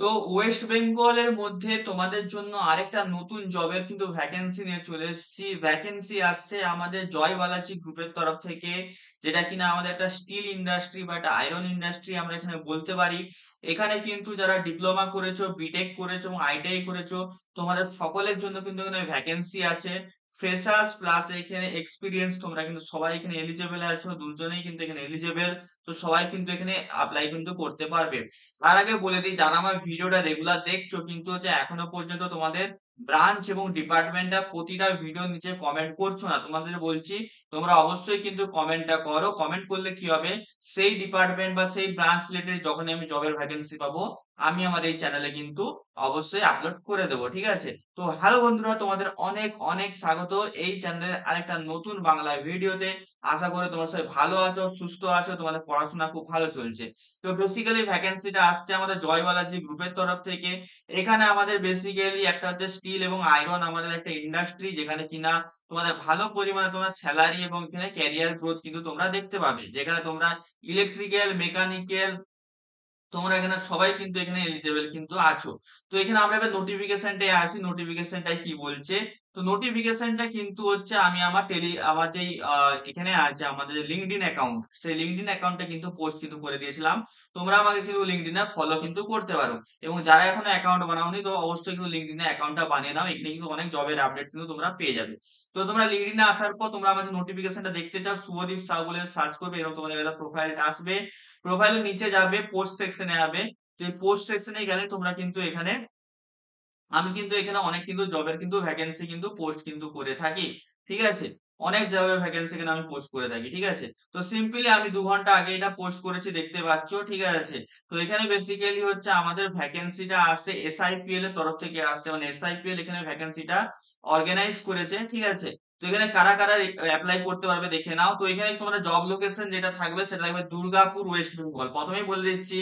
তো ওয়েস্ট বেঙ্গলের মধ্যে তোমাদের জন্য আরেকটা নতুন জবের কিন্তু ভ্যাকেন্সি নিয়ে চলে এসেছি। ভ্যাকেন্সি আসছে আমাদের জয় বালাজি গ্রুপের তরফ থেকে, যেটা কিনা আমাদের একটা স্টিল ইন্ডাস্ট্রি বা একটা আয়রন ইন্ডাস্ট্রি আমরা এখানে বলতে পারি। এখানে কিন্তু যারা ডিপ্লোমা করেছো, বিটেক করেছো এবং আইটিআই করেছো, তোমাদের সকলের জন্য কিন্তু এখানে ভ্যাকেন্সি আছে। ফ্রেশার্স প্লাস এখানে এক্সপিরিয়েন্স তোমরা কিন্তু সবাই এখানে এলিজেবল আছো, দুজনেই কিন্তু এখানে এলিজেবল। তো সবাই কিন্তু এখানে অ্যাপ্লাই কিন্তু করতে পারবে। তার আগে বলে দিই, যারা আমার ভিডিওটা রেগুলার দেখছো কিন্তু হচ্ছে এখনো পর্যন্ত তোমাদের ব্রাঞ্চ এবং ডিপার্টমেন্টটা প্রতিটা ভিডিওর নিচে কমেন্ট করছো না, তোমাদের বলছি তোমরা অবশ্যই কিন্তু কমেন্টটা করো। কমেন্ট করলে কি হবে, সেই ডিপার্টমেন্ট বা সেই ব্রাঞ্চ রিলেটেড যখন আমি জবের ভ্যাকেন্সি পাবো, আমি আমার এই চ্যানেলে কিন্তু অবশ্যই আপলোড করে দেবো, ঠিক আছে? তো হ্যালো বন্ধুরা, তোমাদের অনেক অনেক স্বাগত এই চ্যানেলের আরেকটা নতুন বাংলা ভিডিওতে। আশা করি তোমরা সবাই ভালো আছো, সুস্থ আছো, তোমাদের পড়াশোনা খুব ভালো চলছে। তো বেসিক্যালি ভ্যাকেন্সিটা আসছে আমাদের জয় বালাজি গ্রুপের তরফ থেকে। এখানে আমাদের বেসিক্যালি একটা হচ্ছে স্টিল এবং আয়রন আমাদের একটা ইন্ডাস্ট্রি, যেখানে কিনা তোমাদের ভালো পরিমাণে তোমার স্যালারি এবং এখানে ক্যারিয়ার গ্রোথ কিন্তু তোমরা দেখতে পাবে, যেখানে তোমরা ইলেকট্রিক্যাল, মেকানিক্যাল, তোমরা এখানে সবাই কিন্তু এখানে এলিজেবল কিন্তু আছো। তো এখানে আমরা এবার নোটিফিকেশনটায় আসি, নোটিফিকেশনটায় কি বলছে। তো নোটিফিকেশনটা কিন্তু হচ্ছে আমি আমার যেই এখানে আছে আমাদের যে লিঙ্কডইন অ্যাকাউন্ট, সেই লিঙ্কডইন অ্যাকাউন্টে কিন্তু পোস্ট কিন্তু করে দিয়েছিলাম। তোমরা আমাকে কিন্তু লিঙ্কডইনে ফলো কিন্তু করতে পারো, এবং যারা এখনো অ্যাকাউন্ট বানাওনি তো অবশ্যই কিন্তু লিঙ্কডইনে অ্যাকাউন্টটা বানিয়ে নাও। এখানে কিন্তু অনেক জবের আপডেট কিন্তু তোমরা পেয়ে যাবে। তো তোমরা লিঙ্কডইনে আসার পর তোমরা আমার যে নোটিফিকেশনটা দেখতে চাও, শুভদীপ সাউ বলে সার্চ করবে, এরকম তোমাদের একটা প্রোফাইলটা আসবে। প্রোফাইলের নিচে যাবে, পোস্ট সেকশনে যাবে। তো এই পোস্ট সেকশনে গেলে তোমরা কিন্তু এখানে, আমি কিন্তু এখানে অনেক কিন্তু জবের কিন্তু ভ্যাকেন্সি কিন্তু পোস্ট কিন্তু করে থাকি, ঠিক আছে? অনেক জবের ভ্যাকেন্সি এখানে আমি পোস্ট করে থাকি, ঠিক আছে? তো সিম্পলি আমি 2 ঘন্টা আগে এটা পোস্ট করেছি, দেখতে পাচ্ছ, ঠিক আছে? তো এখানে বেসিক্যালি হচ্ছে আমাদের ভ্যাকেন্সিটা আসছে এসআইপিএল এর তরফ থেকে আসছে, মানে এসআইপিএল এখানে ভ্যাকেন্সিটা অর্গানাইজ করেছে, ঠিক আছে? তো এখানে কারা কারা অ্যাপ্লাই করতে পারবে দেখে নাও। তো এখানে তোমার জব লোকেশন যেটা থাকবে সেটা থাকবে দুর্গাপুর, ওয়েস্ট বেঙ্গল। প্রথমেই বলে দিচ্ছি,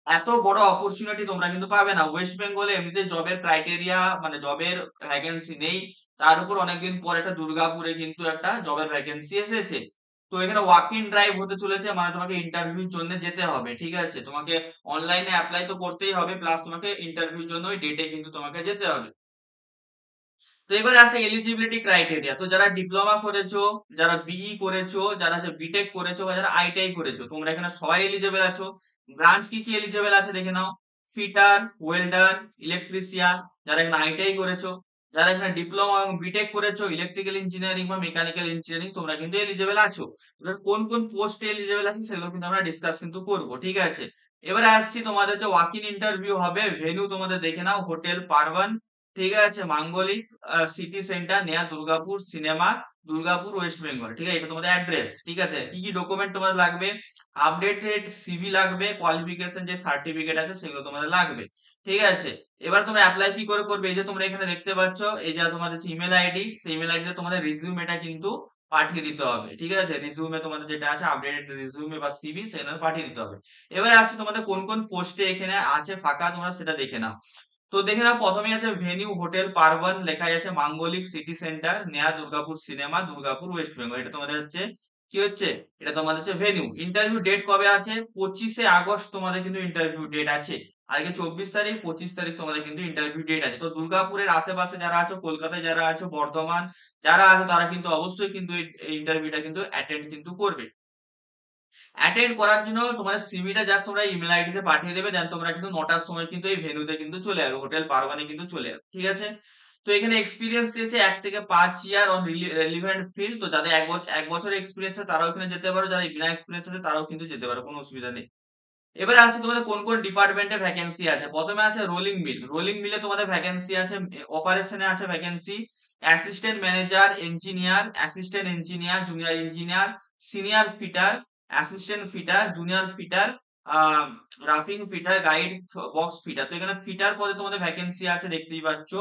এত বড় অপরচুনিটি তোমরা কিন্তু পাবে না ওয়েস্ট বেঙ্গলে। এমনিতে জবের ক্রাইটেরিয়া মানে জবের ভ্যাকেন্সি নেই, তার উপর অনেকদিন পর একটা দুর্গাপুরে কিন্তু একটা জবের ভ্যাকেন্সি এসেছে। তো এখানে ওয়াক ইন ড্রাইভ হতে চলেছে, মানে তোমাকে ইন্টারভিউর জন্য যেতে হবে, ঠিক আছে? তোমাকে অনলাইনে অ্যাপ্লাই তো করতেই হবে, প্লাস তোমাকে ইন্টারভিউর জন্য ওই ডেটে কিন্তু তোমাকে যেতে হবে। তো এবারে আসে এলিজিবিলিটি ক্রাইটেরিয়া। তো যারা ডিপ্লোমা করেছো, যারা বিই করেছো, যারা বিটেক করেছো বা যারা আইটিআই করেছো, তোমরা এখানে সবাই এলিজিবল আছো। ব্রাঞ্চ কি কি এলিজিবল আছে দেখে নাও। ফিটার, ওয়েল্ডার, ইলেকট্রিশিয়ান, যারা এখানে আইটিআই করেছো, যারা এখানে ডিপ্লোমা এবং বিটেক করেছো ইলেকট্রিক্যাল ইঞ্জিনিয়ারিং বা মেকানিক্যাল ইঞ্জিনিয়ারিং, তোমরা কিন্তু এলিজিবল আছো। এবার কোন কোন পোস্টে এলিজিবল আছে সেগুলো কিন্তু আমরা ডিসকাস কিন্তু করবো, ঠিক আছে? এবারে আসছি, তোমাদের যে ওয়াক ইন ইন্টারভিউ হবে, ভেন্যু তোমাদের দেখে নাও, হোটেল পারবান, ঠিক আছে, মাঙ্গলিক সিটি সেন্টার, নেয়া দুর্গাপুর সিনেমা, দুর্গাপুর, ওয়েস্ট বেঙ্গল, ঠিক আছে? এটা তোমাদের অ্যাড্রেস, ঠিক আছে? কি কি ডকুমেন্ট তোমাদের লাগবে, আপডেটেড সিভি লাগবে, কোয়ালিফিকেশন যে সার্টিফিকেট আছে সেগুলো তোমাদের লাগবে, ঠিক আছে? এবার তোমরা অ্যাপ্লাই কি করে করবে, এই যে তোমরা এখানে দেখতে পাচ্ছ, এই যে তোমাদের ইমেল আইডি, সেই ইমেল আইডিতে তোমাদের রিজিউমেটা কিন্তু পাঠিয়ে দিতে হবে, ঠিক আছে? রিজিউমে তোমাদের যেটা আছে আপডেটেড রিজিউমে বা সিভি, সেটা পাঠিয়ে দিতে হবে। এবার আসছে তোমাদের কোন কোন পোস্টে এখানে আছে ফাঁকা, তোমরা সেটা দেখে নাও। তো দেখে নাও, প্রথমে আছে ভেনিউ হোটেল পারবন, লেখা আছে মাঙ্গলিক সিটি সেন্টার, নেয়া দুর্গাপুর সিনেমা, দুর্গাপুর, ওয়েস্ট বেঙ্গল। এটা তোমাদের হচ্ছে কি হচ্ছে, এটা তোমাদের হচ্ছে ভেনিউ। ইন্টারভিউ ডেট কবে আছে, 25শে আগস্ট তোমাদের কিন্তু ইন্টারভিউ ডেট আছে। আজকে 24 তারিখ, 25 তারিখ তোমাদের কিন্তু ইন্টারভিউ ডেট আছে। তো দুর্গাপুরের আশেপাশে যারা আছো, কলকাতায় যারা আছো, বর্ধমান যারা আছো, তারা কিন্তু অবশ্যই কিন্তু এই ইন্টারভিউটা কিন্তু অ্যাটেন্ড কিন্তু করবে। অ্যাটেন্ড করার জন্য তোমার সিভিটা জাস্ট তোমরা ইমেল আইডিতে পাঠিয়ে দেবে, দেন তোমরা কিন্তু 9টার সময় কিন্তু এই ভেন্যুতে কিন্তু চলে যাবে, হোটেল পারবানে কিন্তু চলে যাবে, ঠিক আছে? তো এখানে এক্সপিরিয়েন্স দিয়েছে 1 থেকে 5 ইয়ার অন রেলিভেন্ট ফিল্ড। তো যাদের 1 বছর এক্সপিরিয়েন্স আছে তারাও এখানে যেতে পারো, যাদের বিনা এক্সপিরিয়েন্স আছে তারাও কিন্তু যেতে পারো, কোনো অসুবিধা নেই। এবারে আসি তোমাদের কোন কোন ডিপার্টমেন্টে ভ্যাকেন্সি আছে। প্রথমে আছে রোলিং মিল। রোলিং মিলে তোমাদের ভ্যাকেন্সি আছে, অপারেশনে আছে vacancy, assistant manager, engineer, assistant engineer, junior engineer, senior fitter, assistant fitter, junior fitter, রাফিং ফিটার, গাইড বক্স ফিটার। তো এখানে ফিটার পদে তোমাদের ভ্যাকেন্সি আছে, দেখতেই পাচ্ছ,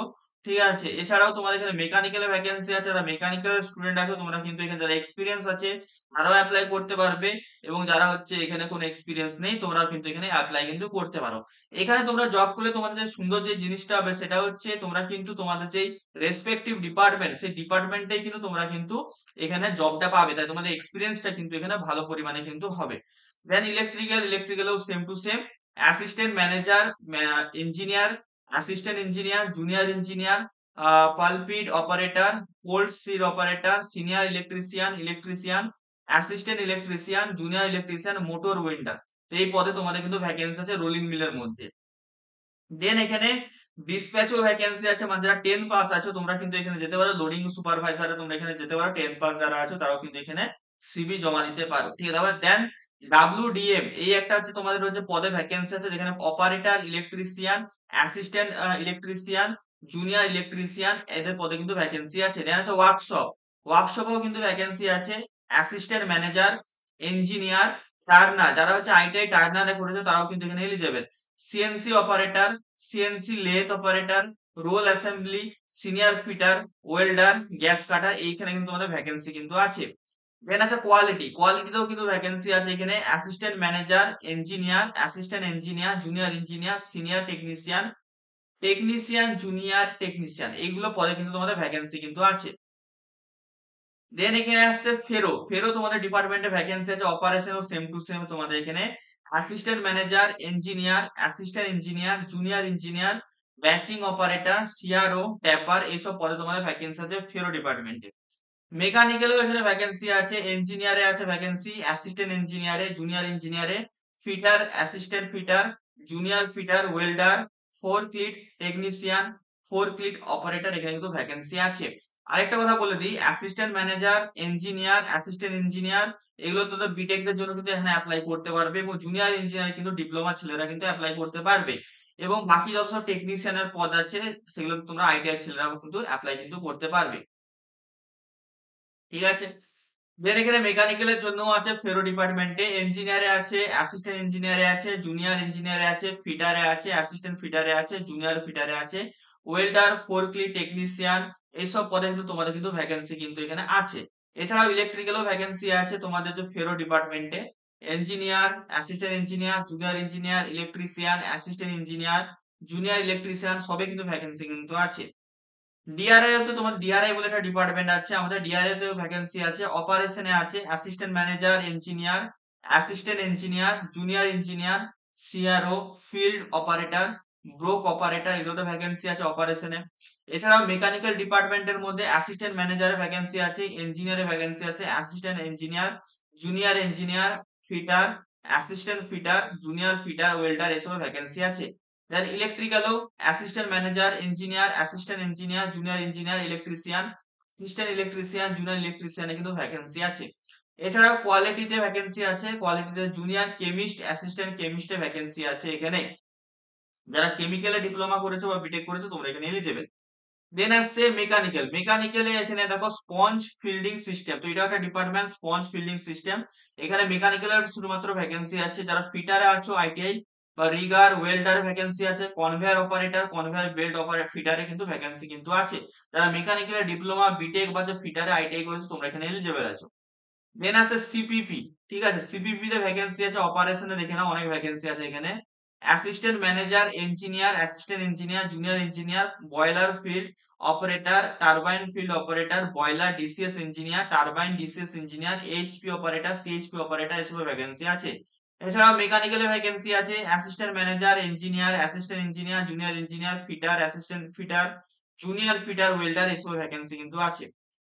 ঠিক আছে? এছাড়াও তোমাদের এখানে মেকানিক্যালে ভ্যাকেন্সি আছে, যারা মেকানিক্যাল স্টুডেন্ট আছে তোমরা কিন্তু এখানে, যারা এক্সপিরিয়েন্স আছে তারাও অ্যাপ্লাই করতে পারবে, এবং যারা হচ্ছে এখানে কোনো এক্সপিরিয়েন্স নেই তোমরা কিন্তু এখানে অ্যাপ্লাই কিন্তু করতে পারো। এখানে তোমরা জব করলে তোমাদের যে সুন্দর যে জিনিসটা হবে সেটা হচ্ছে, তোমরা কিন্তু তোমাদের যে রেসপেক্টিভ ডিপার্টমেন্ট, সেই ডিপার্টমেন্টেই কিন্তু তোমরা কিন্তু এখানে জবটা পাবে, তাই তোমাদের এক্সপিরিয়েন্সটা কিন্তু এখানে ভালো পরিমাণে কিন্তু হবে। দেন ইলেকট্রিক্যালেও same to same, assistant manager, engineer, assistant engineer, junior engineer, পালপিড operator, cold shear operator, senior electrician, assistant electrician, junior electrician, motor welder. এই পদে তোমাদের কিন্তু ভ্যাকেন্সি আছে রোলিং মিলের মধ্যে। দেন এখানে ডিসপ্যাচও ভ্যাকেন্সি আছে, মানে যারা 10 পাস আছো তোমরা কিন্তু এখানে যেতে পারো। লোডিং সুপারভাইজারে তোমরা এখানে যেতে পারো, 10 পাস যারা আছো তারাও কিন্তু এখানে সিভি জমা দিতে পারো, ঠিক আছে। দেন ডাব্লিউডিএম এই একটা হচ্ছে তোমাদের হচ্ছে পদে ভ্যাকেন্সি আছে, যেখানে operator, electrician, assistant electrician, junior electrician এদের পদে কিন্তু ভ্যাকেন্সি আছে। দেন আছে ওয়ার্কশপেও কিন্তু ভ্যাকেন্সি আছে। অ্যাসিস্ট্যান্ট ম্যানেজার, ইঞ্জিনিয়ার, টার্নার, যারা হচ্ছে আইটিআই টার্নারে করেছে তারাও কিন্তু এখানে eligible. CNC operator, CNC lathe operator, roll assembly, senior fitter, welder, gas cutter, এইখানে কিন্তু তোমাদের ভ্যাকেন্সি কিন্তু আছে। দেন আছে কোয়ালিটিতেও কিন্তু ভ্যাকেন্সি আছে এখানে। Assistant manager, engineer, junior engineer, senior junior technician, এইগুলো পদে কিন্তু তোমাদের ভ্যাকেন্সি কিন্তু আছে। দেন এখানে আসছে ফেরো তোমাদের ডিপার্টমেন্টে ভ্যাকেন্সি আছে। অপারেশনও সেম টু সেম তোমাদের এখানে assistant manager, engineer, junior engineer, batching operator, CRO, tapper, এইসব পদে তোমাদের ভ্যাকেন্সি আছে ফেরো ডিপার্টমেন্টে। মেকানিক্যালেও এখানে ভ্যাকেন্সি আছে। ইঞ্জিনিয়ারে আছে ভ্যাকেন্সি, অ্যাসিস্ট্যান্ট ইঞ্জিনিয়ারে, জুনিয়র ইঞ্জিনিয়ারে, fitter, assistant fitter, junior fitter, welder, forklift operator, এখানে কিন্তু ভ্যাকেন্সি আছে। আরেকটা কথা বলে দিই, অ্যাসিস্ট্যান্ট ম্যানেজার, অ্যাসিস্ট্যান্ট ইঞ্জিনিয়ার, এগুলো তো বিটেক দের জন্য কিন্তু এখানে অ্যাপ্লাই করতে পারবে, এবং জুনিয়র ইঞ্জিনিয়ার কিন্তু ডিপ্লোমা ছেলেরা কিন্তু অ্যাপ্লাই করতে পারবে। এবং বাকি যত সব টেকনিশিয়ানের পদ আছে সেগুলো তোমরা আইটিআই ছেলেরাও কিন্তু অ্যাপ্লাই কিন্তু করতে পারবে, ঠিক আছে। দেন এখানে মেকানিক্যালের জন্য আছে ফেরো ডিপার্টমেন্টে। ইঞ্জিনিয়ারে আছে, অ্যাসিস্ট্যান্ট ইঞ্জিনিয়ারে আছে, জুনিয়র ইঞ্জিনিয়ারে আছে, ফিটারে আছে, অ্যাসিস্ট্যান্ট ফিটারে আছে, জুনিয়র ফিটারে আছে, ওয়েল্ডার, ফোরক্লিট টেকনিশিয়ান, এইসব পদে কিন্তু তোমাদের কিন্তু ভ্যাকেন্সি কিন্তু এখানে আছে। এছাড়াও ইলেকট্রিক্যালও ভ্যাকেন্সি আছে তোমাদের যে ফেরো ডিপার্টমেন্টে। Engineer, assistant engineer, junior engineer, electrician, assistant engineer, junior electrician, সবে কিন্তু ভ্যাকেন্সি কিন্তু আছে। ডিআরআই হচ্ছে তোমার, ডিআরআই বলে একটা ডিপার্টমেন্ট আছে আমাদের, ডিআরআই তেও ভ্যাকেন্সি আছে। অপারেশনে আছে assistant manager, junior engineer, CRO, field operator, broke operator, এগুলোতে ভ্যাকেন্সি আছে অপারেশনে। এছাড়াও মেকানিক্যাল ডিপার্টমেন্টের মধ্যে অ্যাসিস্ট্যান্ট ম্যানেজারে ভ্যাকেন্সি আছে, ইঞ্জিনিয়ারে ভ্যাকেন্সি আছে, assistant engineer, junior engineer, fitter, assistant fitter, junior fitter, welder, এসবের ভ্যাকেন্সি আছে। দেন ইলেকট্রিক্যালও assistant manager, junior engineer, junior ইলেকট্রিশিয়ানে কিন্তু ভ্যাকেন্সি আছে। এছাড়াও কোয়ালিটিতে ভ্যাকেন্সি আছে, কোয়ালিটিতে জুনিয়র কেমিস্ট, অ্যাসিস্ট্যান্ট কেমিস্টে ভ্যাকেন্সি আছে এখানে। যারা কেমিক্যালে ডিপ্লোমা করেছো বা বিটেক করেছো তোমরা এখানে এলিজিবল। দেন আসছে মেকানিক্যালে এখানে দেখো স্পঞ্জ ফিল্ডিং সিস্টেম, তো এটা একটা ডিপার্টমেন্ট, স্পঞ্জ ফিল্ডিং সিস্টেম। এখানে মেকানিক্যালের শুধুমাত্র ভ্যাকেন্সি আছে। যারা ফিটারে আছো আইটিআই বা রিগার, ওয়েল্ডার ভ্যাকেন্সি আছে। Conveyor operator, conveyor belt operator, ফিটারে কিন্তু ভ্যাকেন্সি কিন্তু আছে। যারা মেকানিক্যালের ডিপ্লোমা, বিটেক বা যে ফিটারে আইটিআই করেছো তোমরা এখানে এলিজিবল আছো। দেন আছে সিপিপি, ঠিক আছে, সিপিপি তে ভ্যাকেন্সি আছে। অপারেশনে দেখে নাও অনেক ভ্যাকেন্সি আছে এখানে। Assistant engineer, junior engineer, boiler field operator, turbine field operator, boiler DCS engineer, turbine DCS engineer, HP operator, CHP operator, এসব ভ্যাকেন্সি আছে। এছাড়াও মেকানিক্যালে ভ্যাকেন্সি আছে assistant manager, junior engineer, fitter, assistant fitter, junior fitter, welder, এসব vacancy কিন্তু আছে।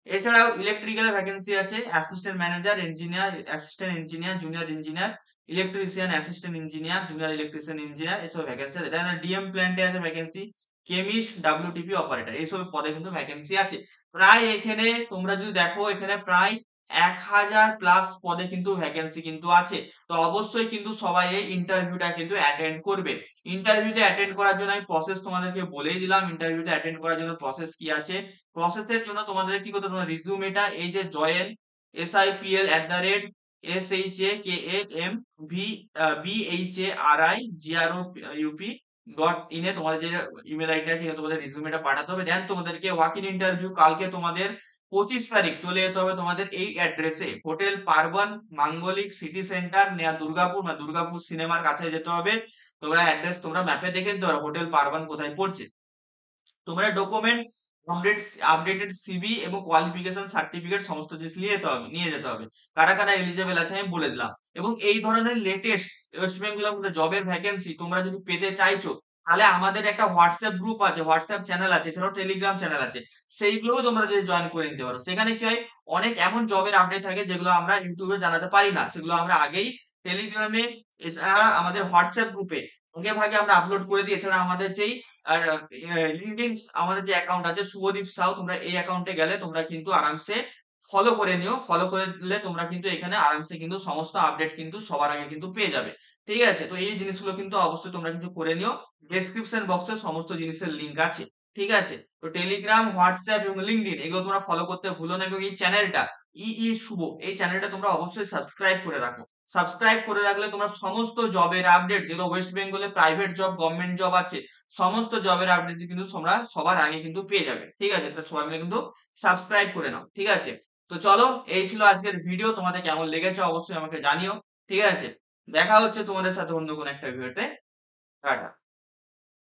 এছাড়াও ইলেকট্রিক্যালে ভ্যাকেন্সি আছে assistant manager, junior engineer, electrician, assistant engineer, junior engineer, এসব ভ্যাকেন্সি আছে। দেন ডিএম প্ল্যান্টে আছে ভ্যাকেন্সি, কেমিস্ট, ডাব্লিউটিপি অপারেটর, এইসব পদে কিন্তু ভ্যাকেন্সি আছে। প্রায় এখানে তোমরা যদি দেখো এখানে প্রায় 1000 প্লাস পদে কিন্তু ভ্যাকেন্সি কিন্তু আছে। তো অবশ্যই কিন্তু সবাই এই ইন্টারভিউটা কিন্তু অ্যাটেন্ড করবে। ইন্টারভিউতে অ্যাটেন্ড করার জন্য আমি প্রসেস তোমাদেরকে বলেই দিলাম। ইন্টারভিউতে অ্যাটেন্ড করার জন্য প্রসেস কি আছে। প্রসেসের জন্য তোমাদের কি করতে হবে, তোমার রিজিউমেটা এই যে জয়েন SIPL@SHAKAMBHARIGROUP.in এ তোমাদের যে ইমেল আইডি আছে এখানে তোমাদের রিজিউমেটা পাঠাতে হবে। দেন তোমাদেরকে ওয়াক ইন ইন্টারভিউ কালকে তোমাদের 25 তারিখ চলে যেতে হবে তোমাদের এই অ্যাড্রেসে, হোটেল পার্বন, মাঙ্গলিক সিটি সেন্টার নেয়া দুর্গাপুর, মানে দুর্গাপুর সিনেমার কাছে যেতে হবে। তোমরা অ্যাড্রেস তোমরা ম্যাপে দেখে নিতে পারো হোটেল পার্বন কোথায় পড়ছে। তোমরা ডকুমেন্ট, আপডেটেড সিভি এবং কোয়ালিফিকেশন সার্টিফিকেট সমস্ত জিনিস নিয়ে যেতে হবে। কারা কারা এলিজিবল আছে আমি বলে দিলাম। এবং এই ধরনের লেটেস্ট ওয়েস্ট বেঙ্গলের মধ্যে জবের ভ্যাকেন্সি তোমরা যদি পেতে চাইছো, তাহলে আমাদের একটা হোয়াটসঅ্যাপ গ্রুপ আছে, হোয়াটসঅ্যাপ চ্যানেল আছে, এছাড়াও টেলিগ্রাম চ্যানেল আছে। সেইগুলোও তোমরা যদি জয়েন করে নিতে পারো। সেখানে কি হয়, অনেক এমন জবের আপডেট থাকে যেগুলো আমরা ইউটিউবে জানাতে পারি না। সেগুলো আমরা আগেই টেলিগ্রামে, এছাড়া আমাদের হোয়াটসঅ্যাপ গ্রুপে আগে ভাগে আমরা আপলোড করে দিই। এছাড়া আমাদের যেই লিঙ্কডইন আমাদের যে অ্যাকাউন্ট আছে শুভদীপ সাউ, তোমরা এই অ্যাকাউন্টে গেলে তোমরা কিন্তু আরামসে ফলো করে নিও। ফলো করে দিলে তোমরা কিন্তু এখানে আরামসে কিন্তু সমস্ত আপডেট কিন্তু সবার আগে কিন্তু পেয়ে যাবে। ঠিক আছে? তো এই জিনিসগুলো কিন্তু অবশ্যই তোমরা কিন্তু করে নিও। ডেসক্রিপশন বক্সে সমস্ত জিনিসের লিংক আছে। ঠিক আছে? তো টেলিগ্রাম, হোয়াটসঅ্যাপ এবং লিঙ্কডইন এগুলো তোমরা ফলো করতে ভুলো না এবং এই চ্যানেলটা শুভ, এই চ্যানেলটা তোমরা অবশ্যই সাবস্ক্রাইব করে রাখো। সাবস্ক্রাইব করে রাখলে তোমরা সমস্ত জবের আপডেট যেগুলো ওয়েস্ট বেঙ্গলে প্রাইভেট জব, গভর্নমেন্ট জব আছে, সমস্ত জবের আপডেট কিন্তু তোমরা সবার আগে কিন্তু পেয়ে যাবে। ঠিক আছে? তো সবাই মিলে কিন্তু সাবস্ক্রাইব করে নাও। ঠিক আছে? তো চলো, এই ছিল আজকের ভিডিও। তোমাদের কেমন লেগেছে অবশ্যই আমাকে জানিও। ঠিক আছে? দেখা হচ্ছে তোমাদের সাথে অন্য কোনো একটা ভিডিওতে। টাটা।